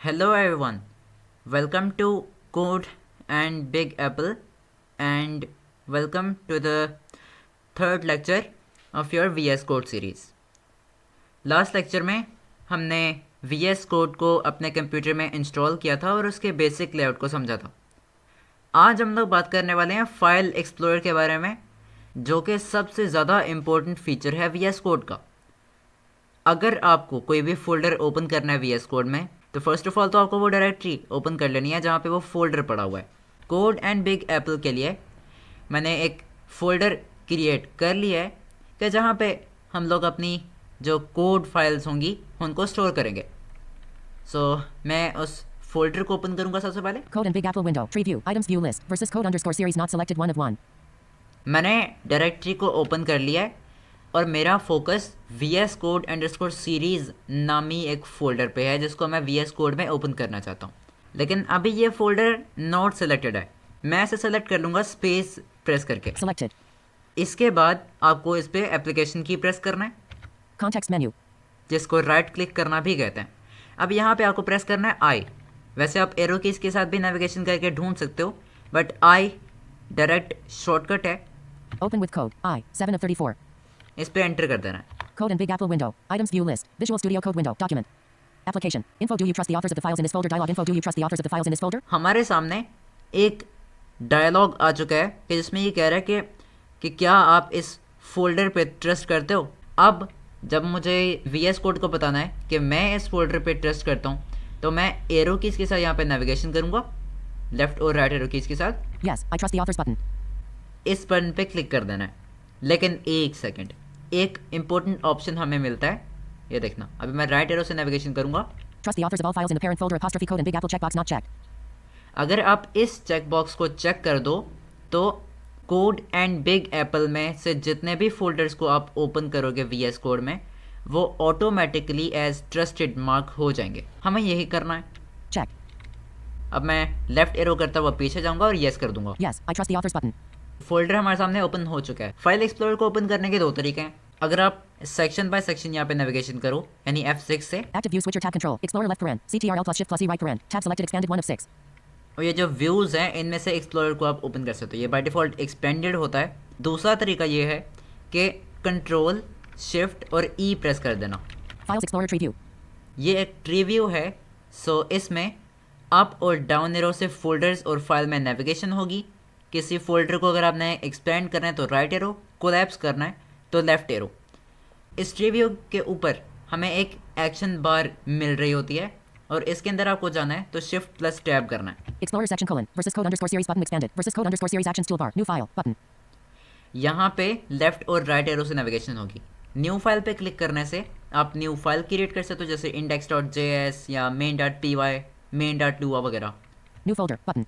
Hello everyone, welcome to Code and Big Apple and welcome to the third lecture of your VS Code series. Last lecture में हमने VS Code को अपने computer में install किया था और उसके बेसिक लेआउट को समझा था. आज हम लोग बात करने वाले हैं फाइल एक्सप्लोरर के बारे में, जो कि सबसे ज़्यादा इम्पोर्टेंट फीचर है VS Code का. अगर आपको कोई भी फोल्डर ओपन करना है VS Code में, तो फर्स्ट ऑफ ऑल तो आपको वो डायरेक्टरी ओपन कर लेनी है जहाँ पे वो फोल्डर पड़ा हुआ है. कोड एंड बिग एप्पल के लिए मैंने एक फ़ोल्डर क्रिएट कर लिया है कि जहाँ पे हम लोग अपनी जो कोड फाइल्स होंगी उनको स्टोर करेंगे. मैं उस फोल्डर को ओपन करूँगा सबसे पहले. Code and Big Apple window. Tree view. Items view list versus code underscore series not selected 1 of 1. मैंने डायरेक्टरी को ओपन कर लिया है और मेरा focus VS Code underscore series नामी एक फ़ोल्डर पे है जिसको मैं VS Code में ओपन करना चाहता हूँ. लेकिन अभी ये फ़ोल्डर नॉट सेलेक्टेड है. मैं इसे सेलेक्ट कर लूँगा स्पेस प्रेस करके. Selected. इसके बाद आपको इस पर एप्लीकेशन की प्रेस करना है, Context menu. जिसको राइट क्लिक करना भी कहते हैं. अब यहाँ पे आपको प्रेस करना है आई. वैसे आप एरो कीज़ के साथ भी नेविगेशन करके ढूंढ सकते हो, बट आई डायरेक्ट शॉर्टकट है. Open with code. I 7 of 34. इस पर एंटर कर देना है. Code and Big Apple window. Items view list. Visual Studio Code window. Document. Application. Info. Do you trust the authors of the files in this folder? Dialog. Info. Do you trust the authors of the files in this folder? हमारे सामने एक dialogue आ चुका है कि जिसमें ये कह रहा है कि क्या आप इस फोल्डर पे ट्रस्ट करते हो. अब जब मुझे VS Code को बताना है कि मैं इस फोल्डर पे ट्रस्ट करता हूँ, तो मैं एरो कीज़ के साथ यहाँ पे नेविगेशन करूँगा, लेफ़्ट और राइट एरो कीज़ के साथ. Yes. I trust the authors button. इस बटन पे क्लिक कर देना है. लेकिन एक सेकंड, एक इम्पोर्टेंट ऑप्शन हमें मिलता है. ये देखना, अभी मैं राइट एरो से नेविगेशन करूँगा. Trust the authors of all files in the parent folder. Apostrophe code and Big Apple checkbox not checked. अगर आप इस चेकबॉक्स को चेक कर दो तो कोड एंड बिग एप्पल में से जितने भी फोल्डर्स को आप ओपन करोगे VS Code में, वो ऑटोमेटिकली एज ट्रस्टेड मार्क हो जाएंगे. हमें यही करना है. Check. अब मैं लेफ्ट एरो करता हुआ पीछे जाऊंगा और येस कर दूंगा. Yes. I trust the authors button. Folder हमारे सामने ओपन हो चुका है. फाइल एक्सप्लोरर को ओपन करने के दो तरीके हैं. अगर आप सेक्शन बाय सेक्शन यहाँ पे नेविगेशन करो, यानी F6 से, Active view switcher tab control. Explorer left paren. CTRL plus shift plus E right paren. Tab selected expanded 1 of 6. और ये जो व्यूज़ हैं इनमें से एक्सप्लोरर को आप ओपन कर सकते हो. ये बाय डिफ़ॉल्ट एक्सपेंडेड होता है. दूसरा तरीका ये है कि कंट्रोल शिफ्ट और ई प्रेस कर देना. Files Explorer tree view. ये एक ट्री व्यू है. इसमें अप और डाउन एरो से फोल्डर्स और फाइल में नेविगेशन होगी. किसी फोल्डर को अगर आपने एक्सपेंड करना है तो राइट एरो, कोलैप्स करना है तो लेफ़्ट एरो. इस ट्री व्यू के ऊपर हमें एक एक्शन बार मिल रही होती है और इसके अंदर आपको जाना है तो शिफ्ट प्लस टैब करना है. Explorer section colon versus code underscore series button expanded versus code underscore series actions toolbar. New file button. यहाँ पे लेफ़्ट और राइट एरो से नेविगेशन होगी. न्यू फाइल पे क्लिक करने से आप न्यू फाइल क्रिएट कर सकते हो, जैसे index.js या main.py, main.lua वगैरह. New folder button.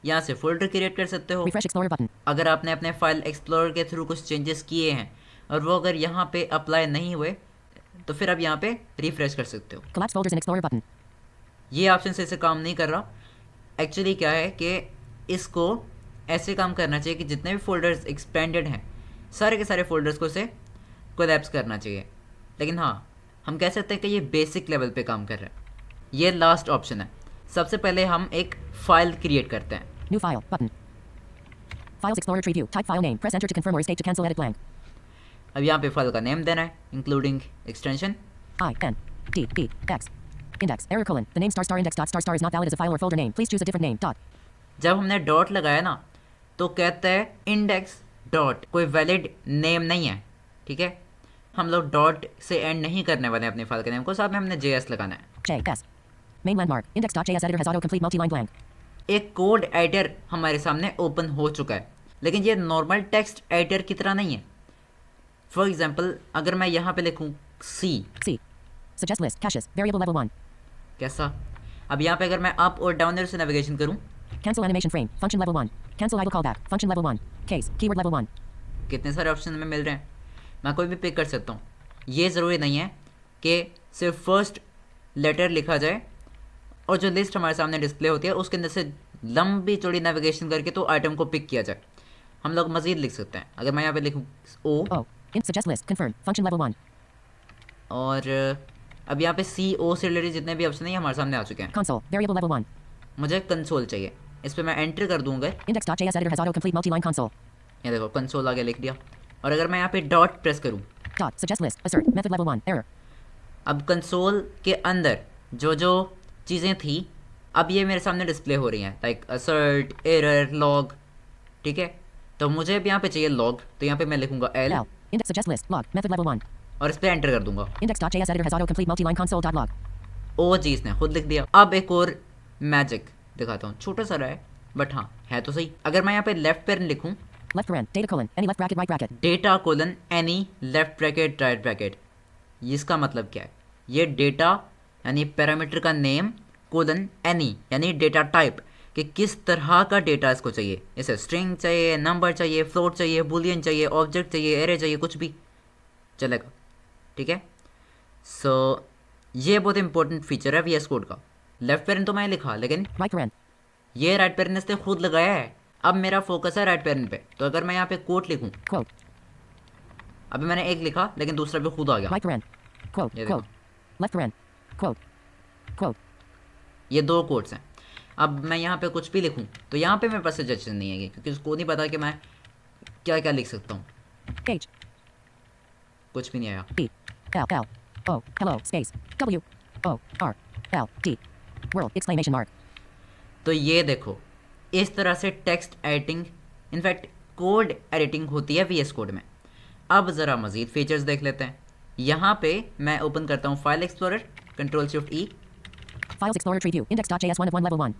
यहाँ से फोल्डर क्रिएट कर सकते हो. Refresh Explorer button. अगर आपने अपने फाइल एक्सप्लोरर के थ्रू कुछ चेंजेस किए हैं और वो अगर यहाँ पे अप्लाई नहीं हुए, तो फिर आप यहाँ पे रिफ्रेश कर सकते हो. Collapse folders in Explorer button. ये ऑप्शन से इसे काम नहीं कर रहा. एक्चुअली क्या है कि इसको ऐसे काम करना चाहिए कि जितने भी फोल्डर्स एक्सपेंडेड हैं, सारे के सारे फोल्डर्स को इसे कोलैप्स करना चाहिए. लेकिन हाँ, हम कह सकते हैं कि ये बेसिक लेवल पे काम कर रहा है. ये लास्ट ऑप्शन है. सबसे पहले हम एक फ़ाइल क्रिएट करते हैं. New file button. Files Explorer tree view. Type file name. Press enter to confirm or escape to cancel edit blank. अब यहाँ पे फाइल का नेम देना है, including extension. I N D D X. Index error colon. The name star star index dot star star is not valid as a file or folder name. Please choose a different name. Dot. जब हमने dot लगाया ना, तो कहता है index dot कोई valid name नहीं है. ठीक है, हम लोग डॉट से एंड नहीं करने वाले हैं अपनी फाइल के नेम को. साथ में हमने JS लगाना है. JS. Main landmark. Index.js editor has autocomplete multi-line blank. एक कोड एडिटर हमारे सामने ओपन हो चुका है, लेकिन ये नॉर्मल टेक्स्ट एडिटर की तरह नहीं है. फॉर एग्जाम्पल, अगर मैं यहाँ पे लिखूँ C. C. Suggest list. Caches. Variable level 1. कैसा? अब यहाँ पे अगर मैं अप और डाउन एरो से नेविगेशन करूँ, Cancel animation frame. Function level 1. Cancel idle callback. Function level 1. Case. Keyword level 1. कितने सारे ऑप्शन हमें मिल रहे हैं. मैं कोई भी पिक कर सकता हूँ. ये ज़रूरी नहीं है कि सिर्फ फर्स्ट लेटर लिखा जाए और जो लिस्ट हमारे सामने डिस्प्ले होती है उसके अंदर से लंबी चौड़ी नेविगेशन करके तो आइटम को पिक किया जाए. हम लोग मज़ीद लिख सकते हैं. अगर मैं यहाँ पे लिखूँ O. O. In suggest list. Confirm. Function level 1. और अब यहाँ पे सी ओ से रिलेटेड जितने भी ऑप्शन है ये हमारे सामने आ चुके हैं। Console. Variable level 1. मुझे कंसोल चाहिए, इस पर मैं एंटर कर दूंगा। Index.js editor has autocomplete multi-line console. ये देखो कंसोल आगे लिख दिया। और अगर मैं यहाँ पे डॉट प्रेस करूँ, Dot. Suggest list. Assert. Method level 1. Error. अब कंसोल के अंदर जो जो चीज़ें थी अब ये मेरे सामने डिस्प्ले हो रही हैं, लाइक असर्ट, एरर, लॉग। ठीक है, तो मुझे अब यहाँ पे चाहिए लॉग, तो यहाँ पे मैं लिखूंगा L L. Index suggest list. Log. Method level 1. और इस पर एंटर कर दूंगा। Index.js editor has autocomplete multi-line console.log. ओ जी, इसने खुद लिख दिया। अब एक और मैजिक दिखाता हूँ, छोटा सा रहा है बट हाँ है तो सही। अगर मैं यहाँ पे लेफ्ट पैरन लिखूँ, Left paren. Data colon. Any left bracket right bracket. Data colon any left bracket right bracket, इसका मतलब क्या है? ये डेटा यानी पैरामीटर का नेम कोलन एनी यानी डेटा टाइप कि किस तरह का डेटा इसको चाहिए। इसे स्ट्रिंग चाहिए, नंबर चाहिए, फ्लोट चाहिए, बुलियन चाहिए, ऑब्जेक्ट चाहिए, एरे चाहिए, कुछ भी चलेगा। ठीक है, सो ये बहुत इंपॉर्टेंट फीचर है VS कोड का। लेफ्ट पैरन तो मैं लिखा, लेकिन Right paren. ये राइट पैरन इसने खुद लगाया है। अब मेरा फोकस है राइट पैरन पे, तो अगर मैं यहाँ पे कोट लिखूँ, Quote. अभी मैंने एक लिखा लेकिन दूसरा भी खुद आ गया। Right paren. Quote. ये देखो। Quote. Left paren. Quote. Quote. ये दो कोट्स हैं। अब मैं यहाँ पे कुछ भी लिखूँ तो यहाँ पे मेरे पास सजेशन नहीं है, क्योंकि उसको नहीं पता कि मैं क्या क्या लिख सकता हूँ। H. कुछ भी नहीं आया। E. L. L. O. Hello. Space. W. O. R. L. D. World. Exclamation mark. तो ये देखो, इस तरह से text editing, in fact code editing होती है VS कोड में। अब ज़रा मज़ीद फीचर्स देख लेते हैं। यहाँ पे मैं ओपन करता हूँ file explorer, Ctrl+Shift+E। Files Explorer Tree View. Index.js 1 of 1 level 1.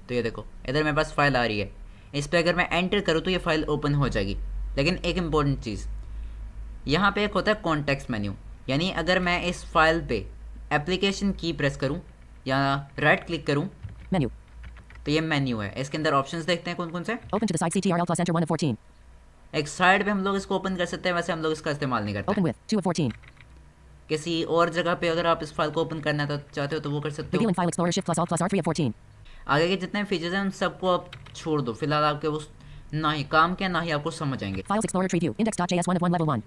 तो ये देखो इधर मेरे पास फाइल आ रही है। इस पर अगर मैं एंटर करूँ तो ये फाइल ओपन हो जाएगी। लेकिन एक इम्पॉर्टेंट चीज़, यहाँ पे एक होता है कॉन्टेक्स्ट मेन्यू, यानी अगर मैं इस फाइल पे एप्लीकेशन की प्रेस करूँ या राइट क्लिक करूँ Menu. तो ये मेन्यू है। इसके अंदर ऑप्शंस देखते हैं कौन कौन से। Open to the side CTRL plus enter 1 of 14. एक साइड पे हम लोग इसको ओपन कर सकते हैं, वैसे हम लोग इसका इस्तेमाल नहीं करते। Open with 2 of 14. किसी और जगह पे अगर आप इस फाइल को ओपन करना चाहते हो तो वो कर सकते हो। Revealing File Explorer Shift plus Alt plus R 3 of 14. आगे के जितने फीचर्स हैं उन सबको आप छोड़ दो, फिलहाल आपके वो ना ही काम के ना ही आपको समझ आएंगे। Files Explorer Tree View. Index.js 1 of 1 level 1.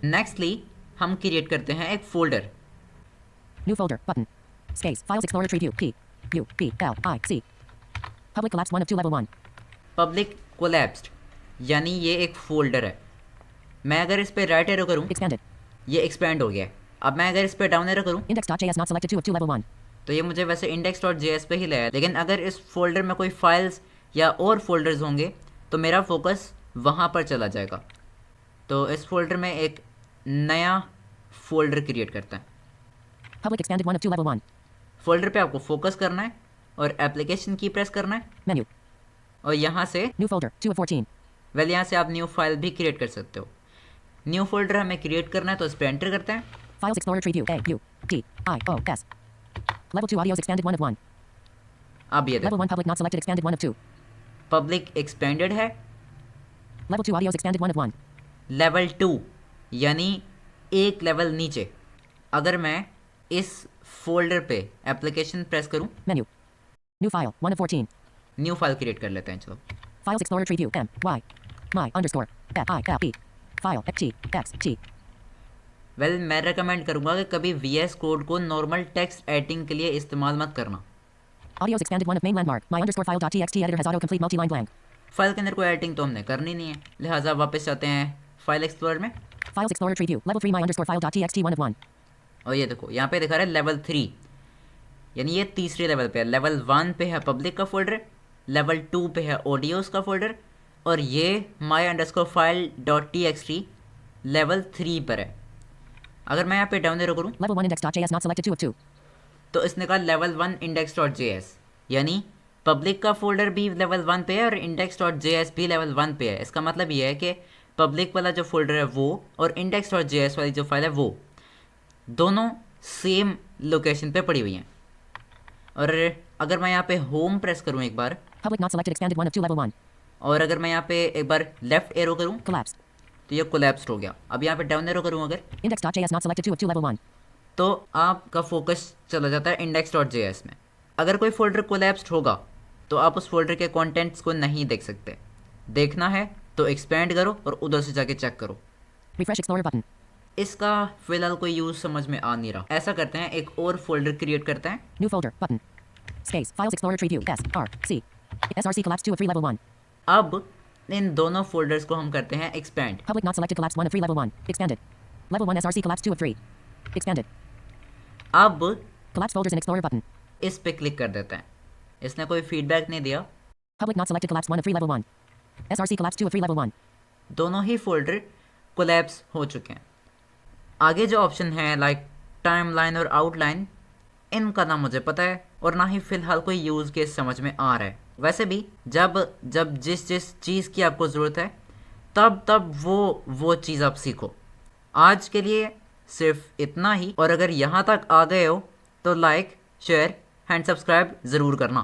Nextly हम क्रिएट करते हैं एक folder. New folder. Button. Space. Files Explorer Tree View. P. U. P. L. I. C. Public collapse 1 of 2 level 1. Public collapsed यानी ये एक फोल्डर है। मैं अगर इस पे राइट एरो करूँ Expanded. ये एक्सपैंड हो गया है। अब मैं अगर इस पे डाउन एरो करूँ Index.js not selected 2 of 2 level 1. तो ये मुझे वैसे index.js पे ही लाया, लेकिन अगर इस फोल्डर में कोई फाइल्स या और फोल्डर्स होंगे तो मेरा फोकस वहाँ पर चला जाएगा। तो इस फोल्डर में एक नया फोल्डर क्रिएट करता है। Public expanded 1 of 2 level 1. Folder पे आपको फोकस करना है और एप्लीकेशन की प्रेस करना है Menu. और यहाँ से New folder. 2 of 14. वेल यहाँ से आप न्यू फाइल भी क्रिएट कर सकते हो। न्यू फोल्डर हमें क्रिएट करना है तो इस पर एंटर करते हैं। Files Explorer Tree View. A. U. D. I. O. S. Level 2 audios expanded 1 of 1. अब ये Level देखो 1 public not selected expanded 1 of 2. Public expanded है। Level 2 audios expanded 1 of 1. Level 2 यानी एक लेवल नीचे। अगर मैं इस फोल्डर पे एप्लीकेशन प्रेस करूं, Menu. New file 1 of 14. New file create कर लेते हैं। चलो Files Explorer Tree View. M. Y. My underscore. F. I. F. E. File. F. T. X. T. Well मैं रेकमेंड करूंगा कि कभी VS कोड को नॉर्मल टेक्स्ट एडिटिंग के लिए इस्तेमाल मत करना। Audios expanded 1 of main landmark. My underscore file.txt editor has autocomplete multi-line blank. File के अंदर कोई एडिटिंग तो हमने करनी नहीं है, लिहाजा वापस जाते हैं फाइल एक्सप्लोरर में। Files Explorer Tree View. Level 3 my underscore file.txt 1 of 1. और ये देखो यहाँ पे दिखा रहा है लेवल 3, यानी ये तीसरे लेवल पे है। लेवल 1 पे है पब्लिक का फोल्डर, लेवल 2 पे है ऑडियोस का फोल्डर और ये my underscore file.txt लेवल 3 पर है। अगर मैं यहाँ पे डाउन एरो करूँ Level 1 index.js not selected 2 of 2. तो इसने कहा लेवल 1 index.js, यानी पब्लिक का फोल्डर भी लेवल 1 पे है और index.js भी लेवल 1 पे है। इसका मतलब ये है कि पब्लिक वाला जो फोल्डर है वो और index.js वाली जो फाइल है वो दोनों सेम लोकेशन पे पड़ी हुई हैं। और अगर मैं यहाँ पे होम प्रेस करूँ एक बार Public not selected expanded 1 of 2 level 1. और अगर मैं यहाँ पे एक बार लेफ्ट एरो करूँ Collapsed. तो ये कोलैप्स्ड हो गया। अब यहाँ पे डाउन एरो करूँ अगर Index.js not selected 2 of 2 level 1. तो आपका फोकस चला जाता है index.js में। अगर कोई फोल्डर कोलैप्स्ड होगा तो आप उस फोल्डर के कंटेंट्स को नहीं देख सकते। देखना है तो एक्सपेंड करो और उधर से जाके चेक करो। Refresh Explorer button. इसका फिलहाल कोई यूज समझ में आ नहीं रहा। ऐसा करते हैं, एक और फोल्डर क्रिएट करते हैं। New folder. Button. Space. Files Explorer Tree View. S. R. C. SRC collapsed 2 of 3 level 1. अब इन दोनों फोल्डर्स को हम करते हैं expand. Public not selected collapsed 1 of 3 level 1. Expanded. Level 1 SRC collapsed 2 of 3. Expanded. अब Collapsed folders in Explorer button. इस पे click कर देते हैं। इसने कोई फीडबैक नहीं दिया। Public not selected collapsed 1 of 3 level 1. SRC collapsed 2 of 3 level 1. दोनों ही फोल्डर कोलैप्स हो चुके हैं। आगे जो ऑप्शन है लाइक टाइमलाइन और आउटलाइन, इनका ना मुझे पता है और ना ही फिलहाल कोई यूज़ केस समझ में आ रहा है। वैसे भी जब जब जिस जिस चीज़ की आपको ज़रूरत है तब तब वो चीज़ आप सीखो। आज के लिए सिर्फ इतना ही, और अगर यहाँ तक आ गए हो तो लाइक, शेयर एंड सब्सक्राइब ज़रूर करना।